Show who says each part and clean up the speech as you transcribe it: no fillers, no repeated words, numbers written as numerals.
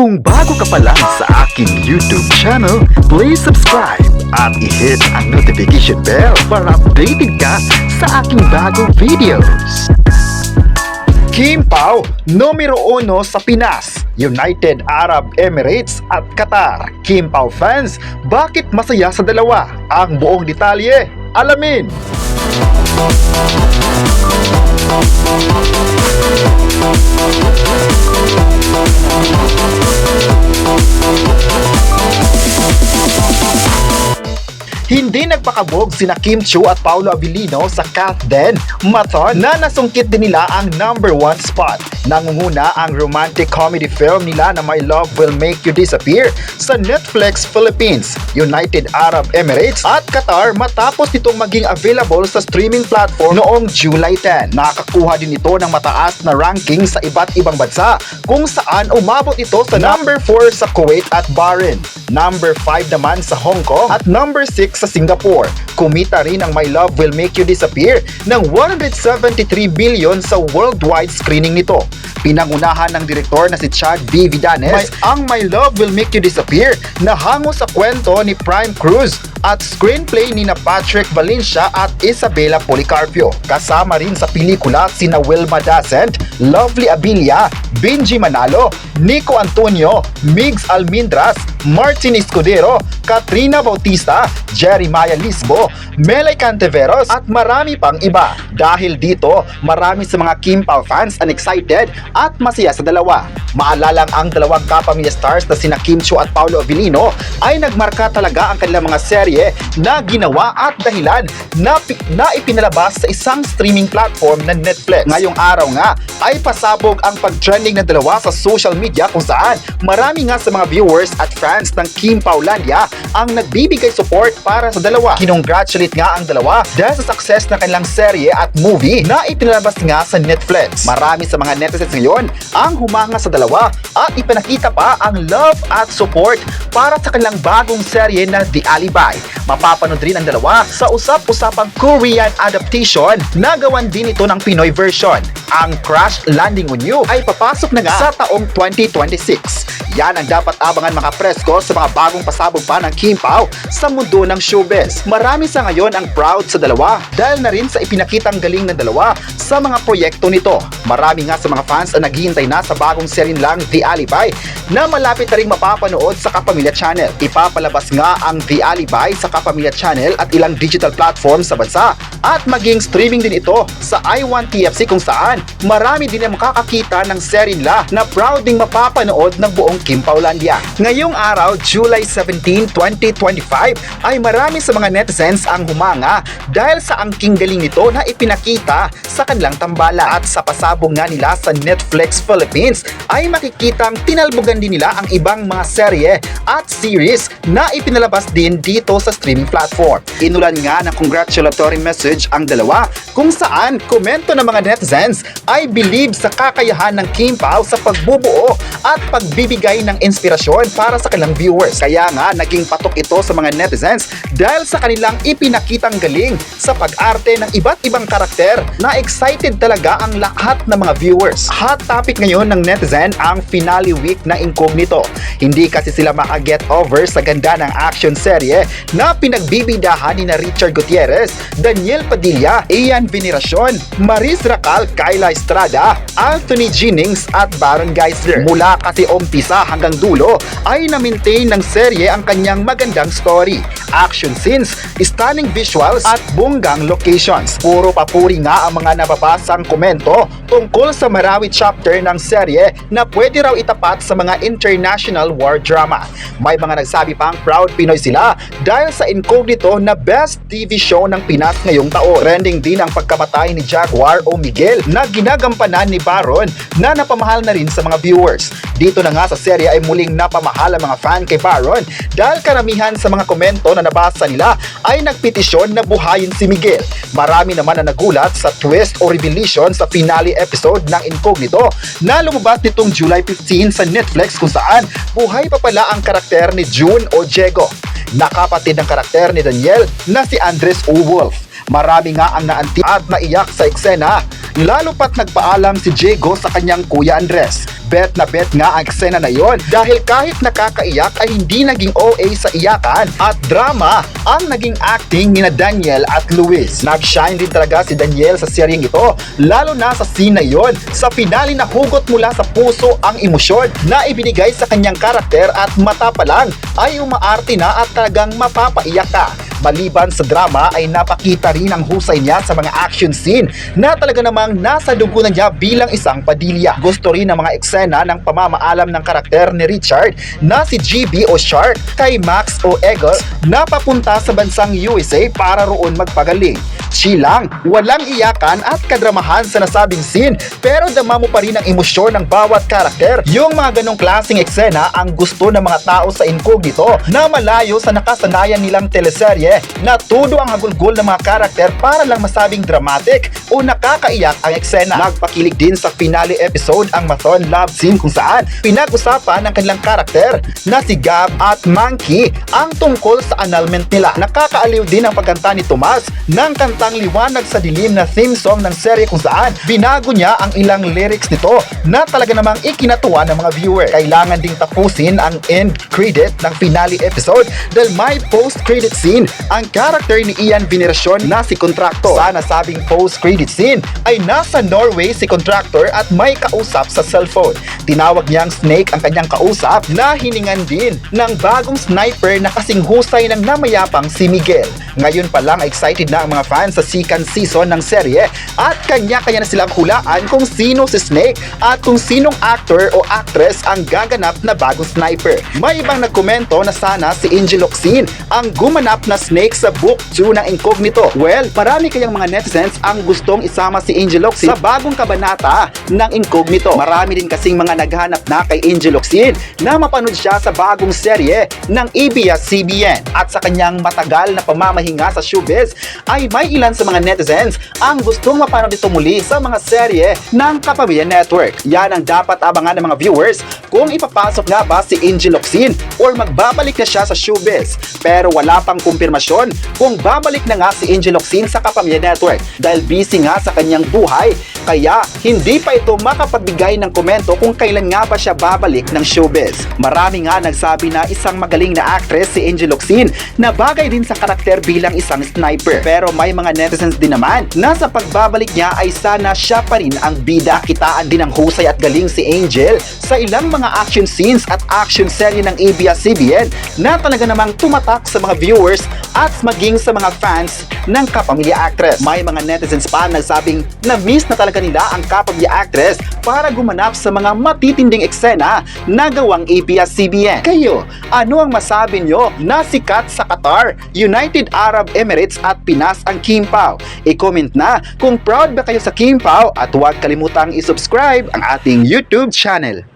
Speaker 1: Kung bago ka pa lang sa aking YouTube channel, please subscribe at i-hit ang notification bell para updated ka sa aking bagong videos. Kim Pao, numero 1 sa Pinas, United Arab Emirates at Qatar. Kim Pao fans, bakit masaya sa dalawa? Ang buong detalye, alamin! Hindi nagpakabog sina Kim Chiu at Paolo Abilino sa Kath Den Mathon na nasungkit din nila ang number 1 spot. Nangunguna ang romantic comedy film nila na My Love Will Make You Disappear sa Netflix Philippines, United Arab Emirates at Qatar matapos nitong maging available sa streaming platform noong July 10. Nakakuha din ito ng mataas na ranking sa iba't ibang bansa kung saan umabot ito sa number 4 sa Kuwait at Bahrain, number 5 naman sa Hong Kong at number 6 sa Singapore. Kumita rin ang My Love Will Make You Disappear ng 173 billion sa worldwide screening nito. Pinangunahan ng direktor na si Chad V. Vidanes ang My Love Will Make You Disappear na hango sa kwento ni Prime Cruz at screenplay ni na Patrick Valencia at Isabela Policarpio. Kasama rin sa pelikula sina Wilma Dasent, Lovely Abilia, Benji Manalo, Nico Antonio, Migs Almindras, Martin Escudero, Katrina Bautista, Jeremiah Lisbo, Melay Canteveros at marami pang iba. Dahil dito, marami sa mga Kim Pao fans ang excited at masaya sa dalawa. Maalalang ang dalawang kapamilya stars na sina Kim Chiu at Paolo Abilino ay nagmarka talaga ang kanilang mga serye na ginawa at dahilan na ipinalabas sa isang streaming platform na Netflix. Ngayong araw nga ay pasabog ang pag-trending ng dalawa sa social media kung saan marami nga sa mga viewers at fans ng Kim Paulandia ang nagbibigay support para sa dalawa. Kinongratulate nga ang dalawa dahil sa success ng kanilang serye at movie na ipinalabas nga sa Netflix. Marami sa mga netizens ngayon ang humanga sa dalawa at ipinakita pa ang love at support para sa kanilang bagong serye na The Alibi. Mapapanood rin ang dalawa sa usap-usapang Korean adaptation na gawan din ito ng Pinoy version. Ang Crash Landing on You ay papasok na nga sa taong 2026. Yan ang dapat abangan mga presko sa mga bagong pasabog pa ng Kim Pao sa mundo ng showbiz. Marami sa ngayon ang proud sa dalawa dahil na rin sa ipinakitang galing ng dalawa sa mga proyekto nito. Marami nga sa mga fans ang naghihintay na sa bagong serye lang The Alibi na malapit na rin mapapanood sa Kapamilya Channel. Ipapalabas nga ang The Alibi sa Kapamilya Channel at ilang digital platform sa bansa at maging streaming din ito sa i1TFC kung saan marami din ang makakakita ng serye nila na proud ding mapapanood ng buong Kim Paulandia. Ngayong araw, July 17, 2025 ay marami sa mga netizens ang humanga dahil sa angking galing nito na ipinakita sa kanilang tambala at sa pasabong nga nila sa Netflix Philippines ay makikitang tinalbogan din nila ang ibang mga serye at series na ipinalabas din dito sa streaming platform. Inulan nga ng congratulatory message ang dalawa kung saan komento ng mga netizens ay believe sa kakayahan ng Kim Pao sa pagbubuo at pagbibigay ng inspirasyon para sa kanilang viewers. Kaya nga naging patok ito sa mga netizens dahil sa kanilang ipinakitang galing sa pag-arte ng iba't ibang karakter na excited talaga ang lahat ng mga viewers. Hot topic ngayon ng netizen ang finale week na Incognito. Hindi kasi sila maka-get over sa ganda ng action serye na pinagbibidahan ni na Richard Gutierrez, Daniel Padilla, Ian Veneracion, Maris Racal, Kyla Estrada, Anthony Jennings at Baron Geisler. Mula kasi umpisa hanggang dulo ay na-maintain ng serye ang kanyang magandang story, action scenes, stunning visuals at bonggang locations. Puro papuri nga ang mga nababasang komento tungkol sa Marawi chapter ng serye na pwede raw itapat sa mga international war drama. May mga nagsabi pang proud Pinoy sila dahil sa Incognito na best TV show ng Pinas ngayong taon. Trending din ang pagkamatay ni Jaguar o Miguel na ginagampanan ni Baron na napamahal na rin sa mga viewers. Dito na nga sa serye ay muling napamahal ang mga fan kay Baron dahil karamihan sa mga komento na nabasa nila ay nagpetisyon na buhayin si Miguel. Marami naman na nagulat sa twist o revelation sa finale episode ng Incognito na lumabas nitong July 15 sa Netflix kung saan buhay pa pala ang karakter ni June o Diego, nakapatid ng karakter ni Daniel na si Andres O. Wolf. Marami nga ang naanti at naiyak sa eksena, lalo pat nagpaalam si Diego sa kanyang kuya Andres. Bet na bet nga ang eksena na yon dahil kahit nakakaiyak ay hindi naging OA sa iyakan at drama ang naging acting ni Daniel at Luis. Nag-shine din talaga si Daniel sa seryeng ito, lalo na sa scene na yon. Sa finale na hugot mula sa puso ang emosyon na ibinigay sa kanyang karakter at mata pa lang ay umaarte na at talagang mapapaiyak ka. Maliban sa drama ay napakita rin ang husay niya sa mga action scene na talaga namang nasa dugo na niya bilang isang Padilla. Gusto rin ng mga eksena ng pamamaalam ng karakter ni Richard na si GB o Shark kay Max o Eagle na papunta sa bansang USA para roon magpagaling. Chilang, walang iyakan at kadramahan sa nasabing scene pero dama mo pa rin ang emosyon ng bawat karakter. Yung mga ganong klaseng eksena ang gusto ng mga tao sa Incognito na malayo sa nakasanayan nilang teleserye na tudo ang hagulgol ng mga karakter para lang masabing dramatic o nakakaiyak ang eksena. Nagpakilig din sa finale episode ang Mathon love scene kung saan pinag-usapan ng kanilang karakter na si Gab at Monkey ang tungkol sa annulment nila. Nakakaaliw din ang pagkanta ni Tomas ng kantang Liwanag sa Dilim na theme song ng serye kung saan binago niya ang ilang lyrics nito na talaga namang ikinatuwa ng mga viewer. Kailangan ding tapusin ang end credit ng finale episode dahil may post-credit scene ang karakter ni Ian Veneracion na si Contractor. Sa nasabing post-credit scene ay nasa Norway si Contractor at may kausap sa cellphone. Tinawag niyang Snake ang kanyang kausap na hiningan din ng bagong sniper na kasing husay ng namayapang si Miguel. Ngayon pa lang excited na ang mga fans sa second season ng serye at kanya-kanya na silang hulaan kung sino si Snake at kung sinong actor o actress ang gaganap na bagong sniper. May ibang nagkomento na sana si Angel Locsin ang gumanap na Snake sa book 2 ng Incognito. Well, marami kayang mga netizens ang gustong isama si Angel Locsin sa bagong kabanata ng Incognito. Marami din kasing mga naghanap na kay Angel Locsin na mapanood siya sa bagong serye ng ABS-CBN at sa kanyang matagal na pamamahinga sa showbiz ay may ilan sa mga netizens ang gustong mapanood ito muli sa mga serye ng Kapamilya Network. Yan ang dapat abangan ng mga viewers kung ipapasok nga ba si Angel Locsin or magbabalik na siya sa showbiz. Pero wala pang kumpirmasyon kung babalik na nga si Angel Locsin sa Kapamilya Network dahil busy nga sa kanyang buhay kaya hindi pa ito makapagbigay ng komento kung kailan nga ba siya babalik ng showbiz. Marami nga nagsabi na isang magaling na actress si Angel Locsin na bagay din sa karakter bilang isang sniper. Pero may mga netizens din naman na sa pagbabalik niya ay sana siya pa rin ang bida. Kitaan din ang husay at galing si Angel sa ilang mga action scenes at action serye ng ABS-CBN na talaga namang tumatak sa mga viewers at maging sa mga fans ng Kapamilya Actress. May mga netizens pa nagsabing na-miss na talaga nila ang Kapamilya Actress para gumanap sa mga matitinding eksena na gawang ABS-CBN. Kayo, ano ang masabi nyo na sikat sa Qatar, United Arab Emirates at Pinas ang Kim Pao? I-comment na kung proud ba kayo sa Kim Pao at huwag kalimutang i-subscribe ang ating YouTube channel.